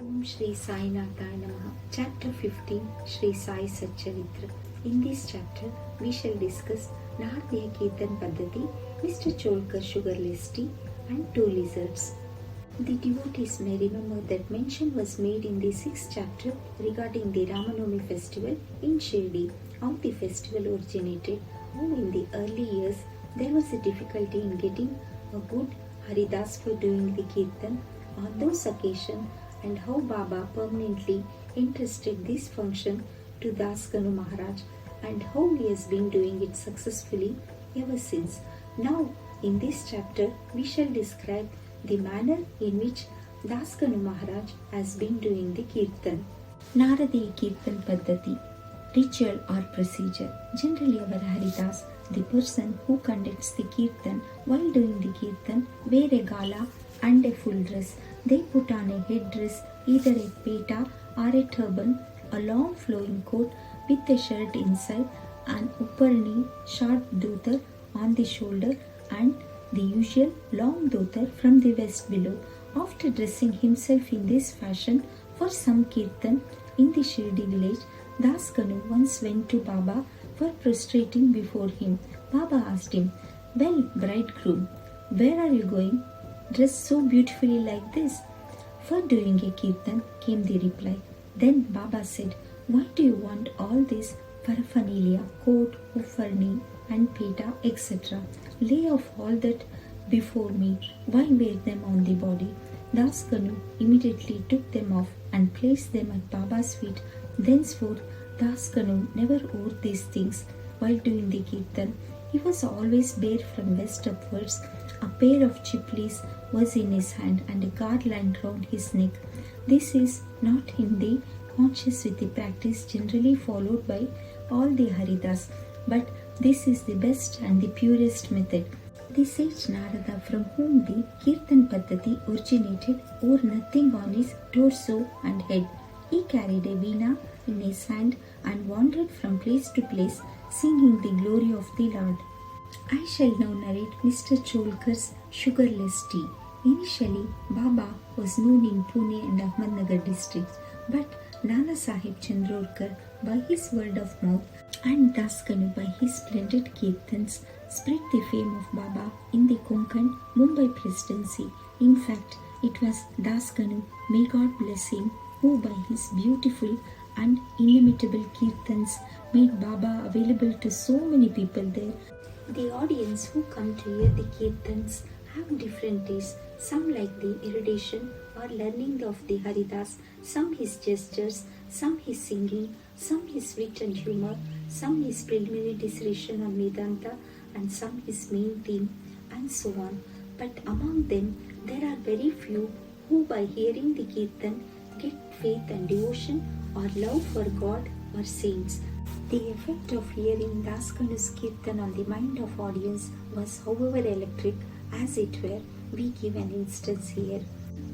Om Shri Sai Namaha. Chapter 15, Shri Sai Satcharitra. In this chapter, we shall discuss Nardiya Kirtan Paddhati, Mr. Cholkar sugarless tea, and two lizards. The devotees may remember that mention was made in the 6th chapter regarding the Ramanomi festival in Shri, how the festival originated, how in the early years there was a difficulty in getting a good Haridas for doing the Kirtan on those occasions, and how Baba permanently entrusted this function to Daskanu Maharaj, and how he has been doing it successfully ever since. Now, in this chapter, we shall describe the manner in which Daskanu Maharaj has been doing the Kirtan. Naradiya Kirtan Paddhati, ritual or procedure. Generally, our Haridas, the person who conducts the Kirtan, while doing the Kirtan, wear a gala and a full dress. They put on a headdress, either a peta or a turban, a long flowing coat with a shirt inside, an upperni short dhotar on the shoulder, and the usual long dhotar from the waist below. After dressing himself in this fashion for some Kirtan in the Shirdi village, Daskanu once went to Baba for prostrating before him. Baba asked him, "Well, bridegroom, where are you going? Dressed so beautifully like this?" "For doing a Kirtan," came the reply. Then Baba said, "Why do you want all this paraphernalia, coat, upharni, and peta, etc.? Lay off all that before me. Why wear them on the body?" Daskanu immediately took them off and placed them at Baba's feet. Thenceforth, Daskanu never wore these things while doing the Kirtan. He was always bare from waist upwards. A pair of chiplis was in his hand and a garland round his neck. This is not in the conscious with the practice generally followed by all the Haridas, but this is the best and the purest method. The sage Narada, from whom the Kirtan Paddhati originated, wore nothing on his torso and head. He carried a veena in his hand and wandered from place to place, singing the glory of the Lord. I shall now narrate Mr. Cholkar's sugarless tea. Initially, Baba was known in Pune and Ahmednagar districts, but Nana Sahib Chandorkar, by his word of mouth, and Daskanu, by his splendid Kirtans, spread the fame of Baba in the Konkan, Mumbai presidency. In fact, it was Daskanu, may God bless him, who by his beautiful and inimitable Kirtans made Baba available to so many people there. The audience who come to hear the Kirtans have different tastes. Some like the erudition or learning of the Haridas, some his gestures, some his singing, some his wit and humor, some his preliminary dissertation on Vedanta, and some his main theme, and so on. But among them, there are very few who by hearing the Kirtan get faith and devotion or love for God or saints. The effect of hearing Daskanu's Kirtan on the mind of audience was however electric, as it were. We give an instance here.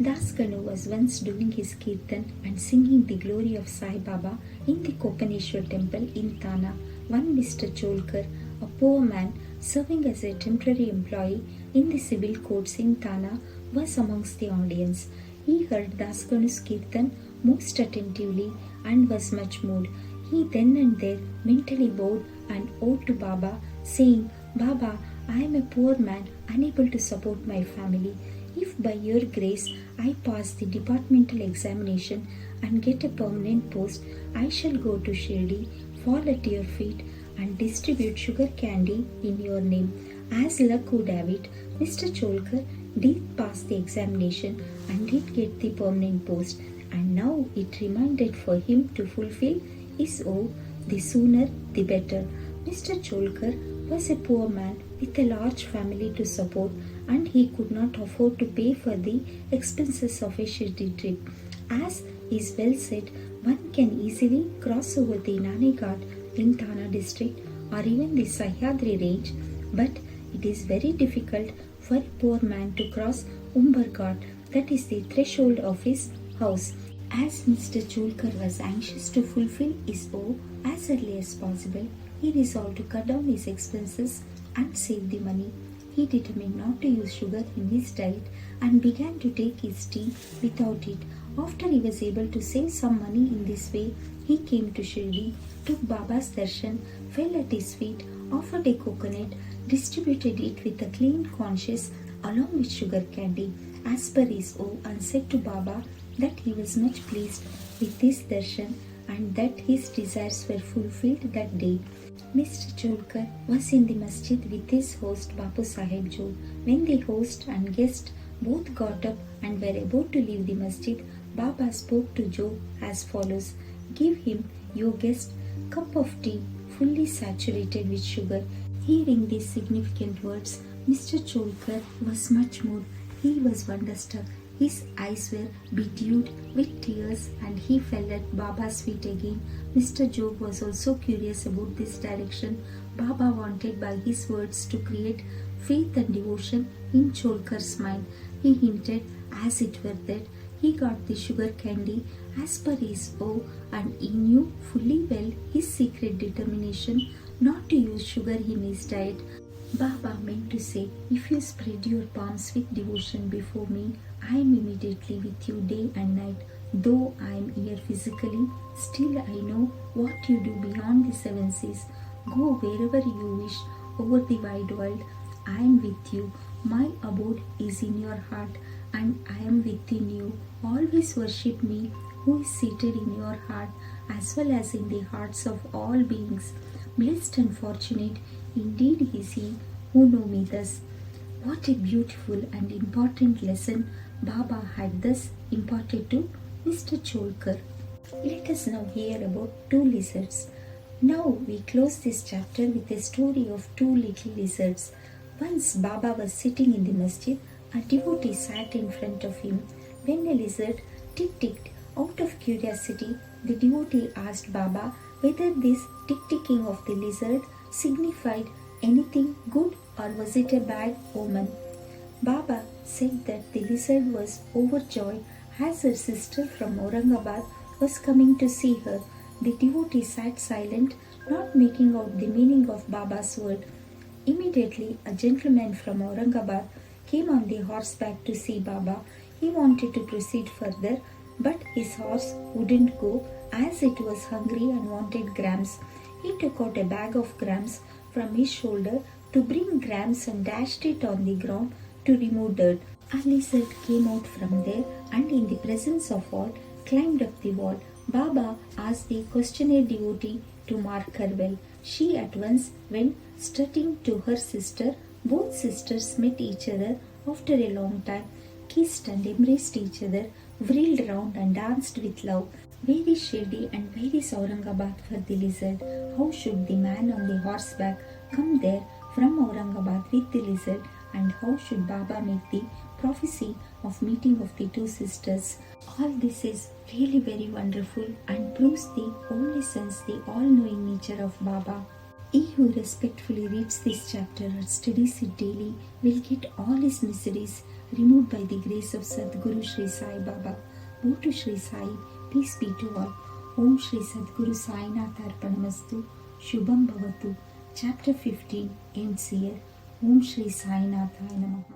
Daskanu was once doing his Kirtan and singing the glory of Sai Baba in the Kopaneshwar temple in Thana. One Mr. Cholkar, a poor man serving as a temporary employee in the civil courts in Thana, was amongst the audience. He heard Daskanu's Kirtan most attentively and was much moved. He then and there mentally bowed and owed to Baba, saying, "Baba, I am a poor man, unable to support my family. If by your grace I pass the departmental examination and get a permanent post, I shall go to Shirdi, fall at your feet, and distribute sugar candy in your name." As luck would have it, Mr. Cholkar did pass the examination and did get the permanent post, and now it remained for him to fulfill his oath, the sooner the better. Mr. Cholkar was a poor man with a large family to support, and he could not afford to pay for the expenses of a Shirdi trip. As is well said, one can easily cross over the Nani Ghat in Thana district or even the Sahyadri range, but it is very difficult for a poor man to cross Umbar Ghat, that is the threshold of his house. As Mr. Cholkar was anxious to fulfill his oath as early as possible, he resolved to cut down his expenses and save the money. He determined not to use sugar in his diet and began to take his tea without it. After he was able to save some money in this way, he came to Shri, took Baba's darshan, fell at his feet, offered a coconut, distributed it with a clean conscience along with sugar candy as per his oath, and said to Baba that he was much pleased with this darshan and that his desires were fulfilled that day. Mr. Cholkar was in the masjid with his host Bapu Sahib Jo. When the host and guest both got up and were about to leave the masjid, Baba spoke to Jo as follows: "Give him, your guest, cup of tea fully saturated with sugar." Hearing these significant words, Mr. Cholkar was much moved. He was wonderstruck. His eyes were bedewed with tears and he fell at Baba's feet again. Mr. Jog was also curious about this direction. Baba wanted by his words to create faith and devotion in Cholkar's mind. He hinted, as it were, that he got the sugar candy as per his oath, and he knew fully well his secret determination not to use sugar in his diet. Baba meant to say, "If you spread your palms with devotion before me, I am immediately with you day and night. Though I am here physically, still I know what you do beyond the seven seas. Go wherever you wish over the wide world. I am with you. My abode is in your heart, and I am within you. Always worship me, who is seated in your heart, as well as in the hearts of all beings. Blessed and fortunate indeed is he who know me thus." What a beautiful and important lesson Baba had thus imparted to Mr. Cholkar. Let us now hear about two lizards. Now we close this chapter with a story of two little lizards. Once Baba was sitting in the masjid. A devotee sat in front of him. When a lizard tick-ticked, out of curiosity, the devotee asked Baba whether this tick-ticking of the lizard signified anything good or was it a bad omen. Baba said that the lizard was overjoyed as her sister from Aurangabad was coming to see her. The devotee sat silent, not making out the meaning of Baba's word. Immediately, a gentleman from Aurangabad came on the horseback to see Baba. He wanted to proceed further, but his horse wouldn't go as it was hungry and wanted grams. He took out a bag of grams from his shoulder to bring grams and dashed it on the ground to remove dirt. A lizard came out from there and in the presence of all climbed up the wall. Baba asked the questioner devotee to mark her well. She at once went strutting to her sister. Both sisters met each other after a long time, kissed and embraced each other, whirled round and danced with love. Where is Shirdi and where is Aurangabad for the lizard? How should the man on the horseback come there from Aurangabad with the lizard? And how should Baba make the prophecy of meeting of the two sisters? All this is really very wonderful and proves the omniscience, the all-knowing nature of Baba. He who respectfully reads this chapter or studies it daily will get all his miseries removed by the grace of Sadguru Shri Sai Baba. Go to Shri Sai, peace be to all. Om Shri Sadguru Sai Natharpanamastu, Shubham Bhavatu. Chapter 15 ends here. Om Shri Sai Nathaya Namaha.